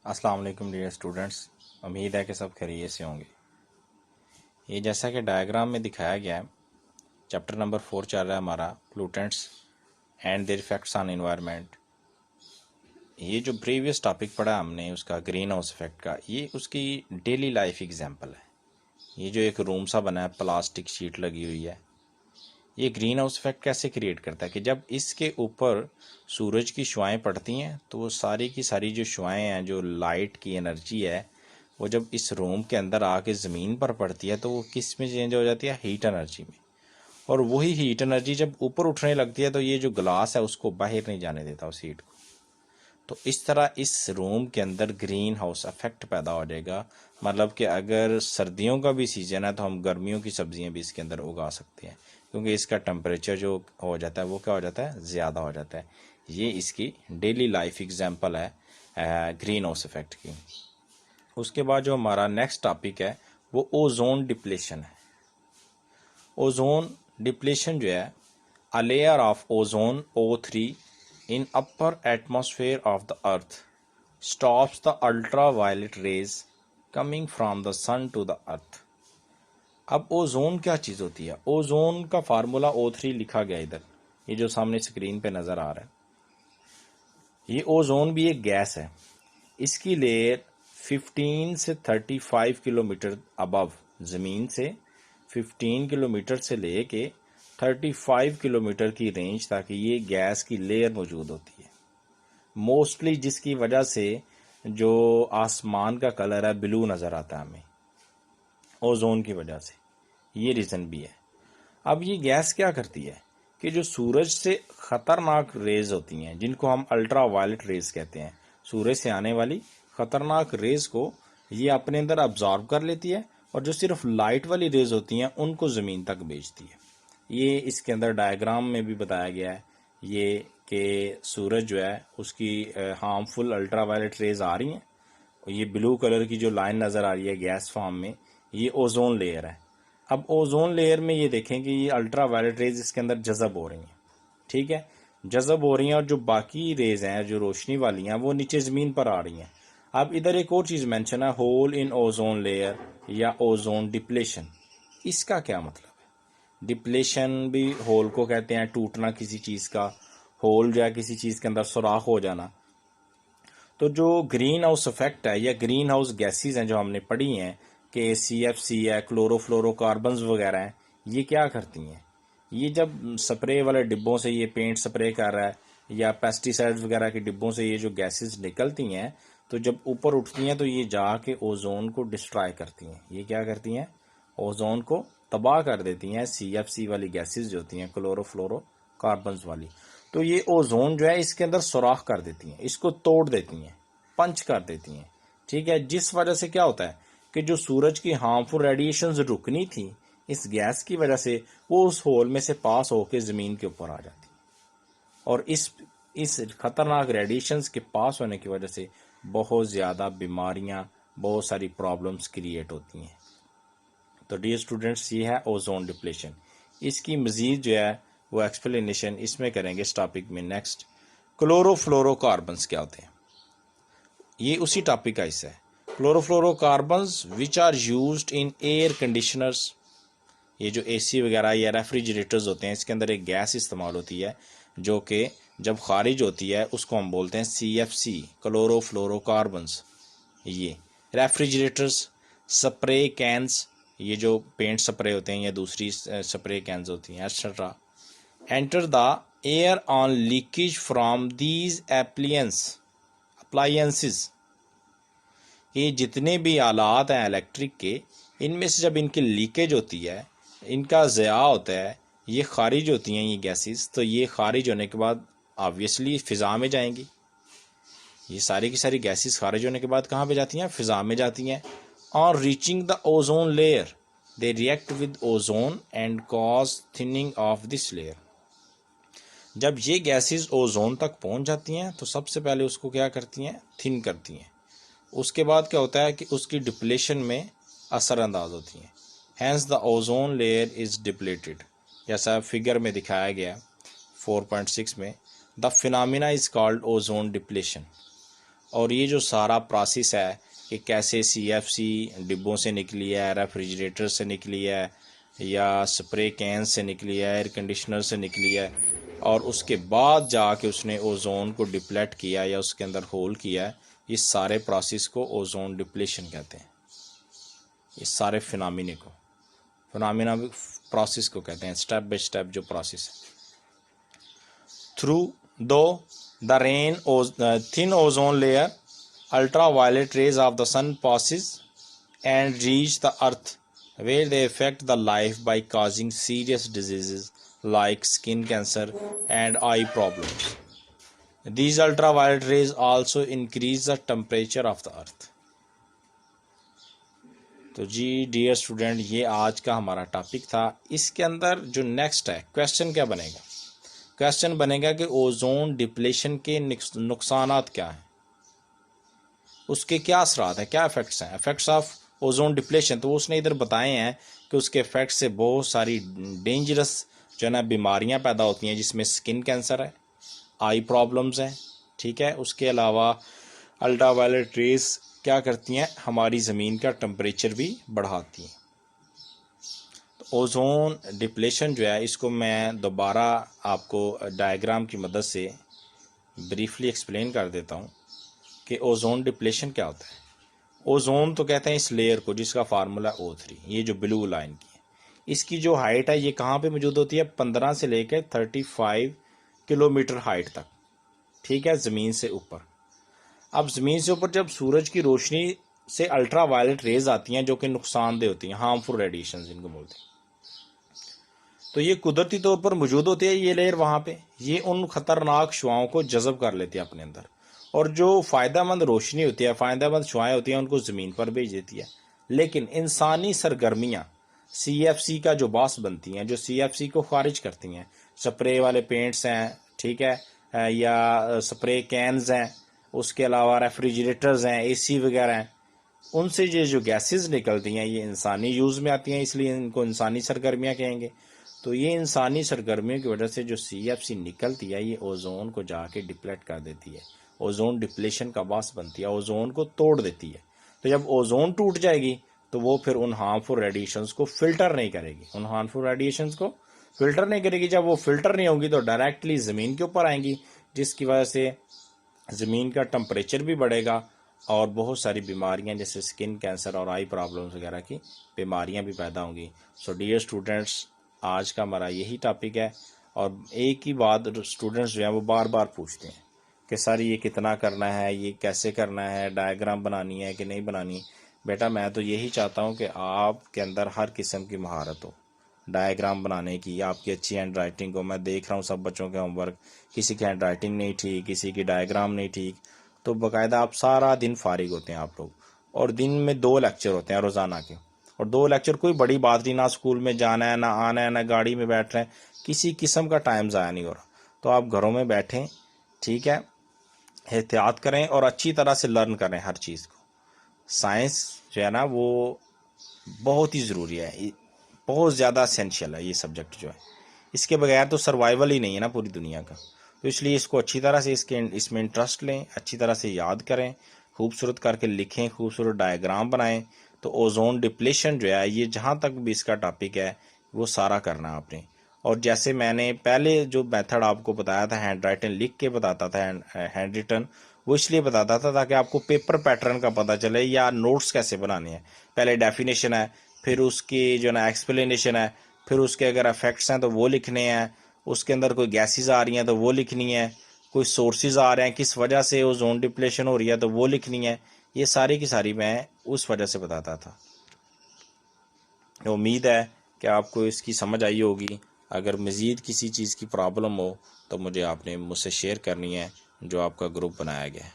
अस्सलाम वालेकुम dear students. उम्मीद है कि सब खैरियत से होंगे। ये जैसा कि डायग्राम में दिखाया गया है, चैप्टर नंबर 4 चल रहा है हमारा, pollutants and there effects on environment. ये जो प्रीवियस टॉपिक पढ़ा हमने उसका ग्रीन हाउस इफेक्ट का, ये उसकी डेली लाइफ एग्जांपल है। ये जो एक रूम सा बना है, प्लास्टिक शीट लगी हुई है, ये ग्रीन हाउस इफेक्ट कैसे क्रिएट करता है कि जब इसके ऊपर सूरज की शुआएं पड़ती हैं तो वो सारी की सारी जो शुआएं हैं, जो लाइट की एनर्जी है, वो जब इस रूम के अंदर आके ज़मीन पर पड़ती है तो वो किस में चेंज हो जाती है? हीट एनर्जी में। और वही हीट एनर्जी जब ऊपर उठने लगती है तो ये जो ग्लास है उसको बाहर नहीं जाने देता उस हीट को। तो इस तरह इस रूम के अंदर ग्रीन हाउस इफेक्ट पैदा हो जाएगा। मतलब कि अगर सर्दियों का भी सीज़न है तो हम गर्मियों की सब्जियां भी इसके अंदर उगा सकते हैं, क्योंकि इसका टेम्परेचर जो हो जाता है वो क्या हो जाता है? ज़्यादा हो जाता है। ये इसकी डेली लाइफ एग्जांपल है ग्रीन हाउस इफेक्ट की। उसके बाद जो हमारा नेक्स्ट टॉपिक है वो ओजोन डिप्लेशन है। ओजोन डिप्लेशन जो है, a layer of ozone O3 in upper atmosphere of the earth stops the ultraviolet rays coming from the sun to the earth। अब ओजोन क्या चीज़ होती है? ओजोन का फार्मूला O3 लिखा गया इधर, ये जो सामने स्क्रीन पे नज़र आ रहा है। ये ओजोन भी एक गैस है। इसकी लेयर 15 से 35 किलोमीटर अबव ज़मीन से 15 किलोमीटर से लेके 35 किलोमीटर की रेंज तक ये गैस की लेयर मौजूद होती है। मोस्टली जिसकी वजह से जो आसमान का कलर है ब्लू नज़र आता है हमें, ओजोन की वजह से। ये रीज़न भी है। अब ये गैस क्या करती है कि जो सूरज से ख़तरनाक रेज होती हैं, जिनको हम अल्ट्रा वायलेट रेज कहते हैं, सूरज से आने वाली ख़तरनाक रेज को ये अपने अंदर अब्जॉर्ब कर लेती है, और जो सिर्फ लाइट वाली रेज होती हैं उनको ज़मीन तक भेजती है। ये इसके अंदर डायग्राम में भी बताया गया है ये कि सूरज जो है उसकी हार्मफुल अल्ट्रा वायलेट रेज आ रही हैं, और ये ब्लू कलर की जो लाइन नज़र आ रही है गैस फॉर्म में, ये ओजोन लेयर है। अब ओजोन लेयर में ये देखें कि ये अल्ट्रा वायलेट रेज इसके अंदर जज़ब हो रही हैं, ठीक है, जज़ब हो रही हैं, और जो बाकी रेज हैं जो रोशनी वाली हैं वो नीचे ज़मीन पर आ रही हैं। अब इधर एक और चीज़ मेंशन है, होल इन ओजोन लेयर या ओजोन डिप्लेशन। इसका क्या मतलब है? डिप्लेशन भी होल को कहते हैं, टूटना किसी चीज़ का, होल जो है किसी चीज़ के अंदर सुराख हो जाना। तो जो ग्रीन हाउस इफेक्ट है या ग्रीन हाउस गैसेज हैं जो हमने पढ़ी हैं कि CFC है, क्लोरोफ्लोरोकार्बन्स वगैरह हैं, ये क्या करती हैं? ये जब स्प्रे वाले डिब्बों से ये पेंट स्प्रे कर रहा है या पेस्टिसाइड्स वगैरह के डिब्बों से ये जो गैसेस निकलती हैं, तो जब ऊपर उठती हैं तो ये जाके ओजोन को डिस्ट्रॉय करती हैं। ये क्या करती हैं? ओजोन को तबाह कर देती हैं। CFC वाली गैसेस जो होती हैं, क्लोरोफ्लोरोकार्बन्स वाली, तो ये ओजोन जो है इसके अंदर सुराख कर देती हैं, इसको तोड़ देती हैं, पंच कर देती हैं, ठीक है। जिस वजह से क्या होता है कि जो सूरज की हार्मफुल रेडिएशंस रुकनी थी इस गैस की वजह से, वो उस होल में से पास होकर ज़मीन के ऊपर आ जाती है, और इस खतरनाक रेडिएशंस के पास होने की वजह से बहुत ज़्यादा बीमारियां, बहुत सारी प्रॉब्लम्स क्रिएट होती हैं। तो डियर स्टूडेंट्स, ये है ओजोन डिप्लेशन। इसकी मज़ीद जो है वो एक्सप्लेनेशन इसमें करेंगे इस टॉपिक में। नेक्स्ट, क्लोरोफ्लोरोकार्बन्स क्या होते हैं? ये उसी टॉपिक का हिस्सा है। Chlorofluorocarbons which are used in air conditioners, ये जो AC वगैरह या रेफ्रिजरेटर्स होते हैं, इसके अंदर एक गैस इस्तेमाल होती है जो कि जब खारिज होती है उसको हम बोलते हैं CFC, क्लोरोफ्लोरोकार्बन्स। ये रेफ्रिजरेटर्स, स्प्रे कैंस, ये जो पेंट स्प्रे होते हैं या दूसरी स्प्रे कैंस होती हैं, etcetera, enter the air on leakage from these appliances. ये जितने भी आलात हैं इलेक्ट्रिक के, इनमें से जब इनकी लीकेज होती है, इनका ज़या होता है, ये खारिज होती हैं ये गैसेस, तो ये खारिज होने के बाद ऑब्वियसली फ़िज़ा में जाएंगी। ये सारी की सारी गैसेस खारिज होने के बाद कहाँ पे जाती हैं? फ़िज़ा में जाती हैं। On reaching the ozone layer they react with ozone and cause thinning of this layer. जब ये गैसेस ओजोन तक पहुँच जाती हैं तो सबसे पहले उसको क्या करती हैं? थिन करती हैं। उसके बाद क्या होता है कि उसकी डिप्लेशन में असरअंदाज होती हैं। Hence the ozone layer is depleted, जैसा फिगर में दिखाया गया 4.6 में। The phenomena is called ozone depletion. और ये जो सारा प्रोसेस है कि कैसे CFC डिब्बों से निकली है, रेफ्रिजरेटर से निकली है, या स्प्रे कैन से निकली है, एयर कंडीशनर से निकली है, और उसके बाद जाके उसने ओजोन को डिप्लेट किया या उसके अंदर होल किया है, इस सारे प्रोसेस को ओजोन डिप्लेशन कहते हैं। इस सारे फिनोमिना प्रोसेस को कहते हैं, स्टेप बाय स्टेप जो प्रोसेस है। थ्रू दो the rain thin ozone layer, ultraviolet rays of the sun passes and reach the earth, where they affect the life by causing serious diseases like skin cancer and eye problems. These ultraviolet rays also increase the temperature of the earth. तो जी dear student, ये आज का हमारा topic था। इसके अंदर जो next है क्वेश्चन क्या बनेगा? क्वेश्चन बनेगा कि ओजोन डिप्लेशन के नुकसानात क्या हैं, उसके क्या असरात हैं, क्या इफेक्ट्स हैं, इफेक्ट्स ऑफ ओजोन डिप्लेशन। तो उसने इधर बताए हैं कि उसके इफेक्ट से बहुत सारी डेंजरस जो है ना बीमारियां पैदा होती हैं, जिसमें स्किन कैंसर है, आई प्रॉब्लम्स हैं, ठीक है। उसके अलावा अल्ट्रावायलेट रेज क्या करती हैं, हमारी ज़मीन का टेम्परेचर भी बढ़ाती हैं। तो ओजोन डिप्लेशन जो है, इसको मैं दोबारा आपको डायग्राम की मदद से ब्रीफली एक्सप्लेन कर देता हूँ कि ओजोन डिप्लेशन क्या होता है। ओजोन तो कहते हैं इस लेयर को जिसका फार्मूला O3, ये जो ब्लू लाइन की है, इसकी जो हाइट है ये कहाँ पे मौजूद होती है? 15 से लेकर 35 किलोमीटर हाइट तक, ठीक है, ज़मीन से ऊपर। अब ज़मीन से ऊपर जब सूरज की रोशनी से अल्ट्रा वायलेट रेज आती हैं जो कि नुकसानदेह होती हैं, हार्मफुल रेडिएशन इनको बोलते हैं, तो ये कुदरती तौर पर मौजूद होती है ये लेयर वहाँ पे। ये उन खतरनाक शुआओं को जज़ब कर लेती है अपने अंदर, और जो फ़ायदेमंद रोशनी होती है, फ़ायदेमंद शुआएँ होती हैं, उनको ज़मीन पर भेज देती है। लेकिन इंसानी सरगर्मियाँ CFC का जो बास बनती हैं, जो CFC को खारिज करती हैं, स्प्रे वाले पेंट्स हैं, ठीक है, या स्प्रे कैन्स हैं, उसके अलावा रेफ्रिजरेटर्स हैं, AC वगैरह हैं, उनसे ये जो गैसेस निकलती हैं ये इंसानी यूज़ में आती हैं, इसलिए इनको इंसानी सरगर्मियाँ कहेंगे। तो ये इंसानी सरगर्मियों की वजह से जो CFC निकलती है ये ओजोन को जाके डिप्लेट कर देती है, ओजोन डिप्लेशन का बास बनती है, ओजोन को तोड़ देती है। तो जब ओजोन टूट जाएगी तो वो फिर उन हार्मफुल रेडिएशंस को फिल्टर नहीं करेगी, उन हार्मफुल रेडिएशंस को फिल्टर नहीं करेगी। जब वो फिल्टर नहीं होंगी तो डायरेक्टली ज़मीन के ऊपर आएंगी, जिसकी वजह से ज़मीन का टेम्परेचर भी बढ़ेगा और बहुत सारी बीमारियां जैसे स्किन कैंसर और आई प्रॉब्लम्स वगैरह की बीमारियां भी पैदा होंगी। सो डियर स्टूडेंट्स, आज का हमारा यही टॉपिक है। और एक ही बात स्टूडेंट्स जो हैं वो बार बार पूछते हैं कि सर ये कितना करना है, ये कैसे करना है, डायग्राम बनानी है कि नहीं बनानी। बेटा मैं तो यही चाहता हूँ कि आपके अंदर हर किस्म की महारत हो डायग्राम बनाने की, आपकी अच्छी हैंड राइटिंग हो। मैं देख रहा हूँ सब बच्चों के होमवर्क, किसी की हैंड राइटिंग नहीं ठीक, किसी की डायग्राम नहीं ठीक, तो बाकायदा आप सारा दिन फारिग होते हैं आप लोग, और दिन में 2 लेक्चर होते हैं रोज़ाना के, और 2 लेक्चर कोई बड़ी बात नहीं, ना स्कूल में जाना है, ना आना है, ना गाड़ी में बैठ रहे हैं, किसी किस्म का टाइम ज़ाया नहीं हो रहा। तो आप घरों में बैठें, ठीक है, एहतियात करें और अच्छी तरह से लर्न करें हर चीज़ को। साइंस जो है ना वो बहुत ही ज़रूरी है, बहुत ज़्यादा एसेंशियल है ये सब्जेक्ट जो है, इसके बगैर तो सर्वाइवल ही नहीं है ना पूरी दुनिया का। तो इसलिए इसको अच्छी तरह से इसमें इंटरेस्ट लें, अच्छी तरह से याद करें, खूबसूरत करके लिखें, खूबसूरत डायग्राम बनाएं। तो ओजोन डिप्लेशन जो है ये जहाँ तक भी इसका टॉपिक है वो सारा करना है आपने। और जैसे मैंने पहले जो मेथड आपको बताया था, हैंड राइटिंग लिख के बताता था, हैंड रिटन, वो इसलिए बताता था ताकि आपको पेपर पैटर्न का पता चले या नोट्स कैसे बनाने हैं। पहले डेफिनेशन है, फिर उसकी जो ना एक्सप्लेनेशन है, फिर उसके अगर इफेक्ट्स हैं तो वो लिखने हैं, उसके अंदर कोई गैसेस आ रही हैं तो वो लिखनी है, कोई सोर्सेज आ रहे हैं किस वजह से ओजोन डिप्लेशन हो रही है तो वो लिखनी है। ये सारी की सारी मैं उस वजह से बताता था। उम्मीद है कि आपको इसकी समझ आई होगी। अगर मज़ीद किसी चीज़ की प्रॉब्लम हो तो मुझसे शेयर करनी है, जो आपका ग्रुप बनाया गया है।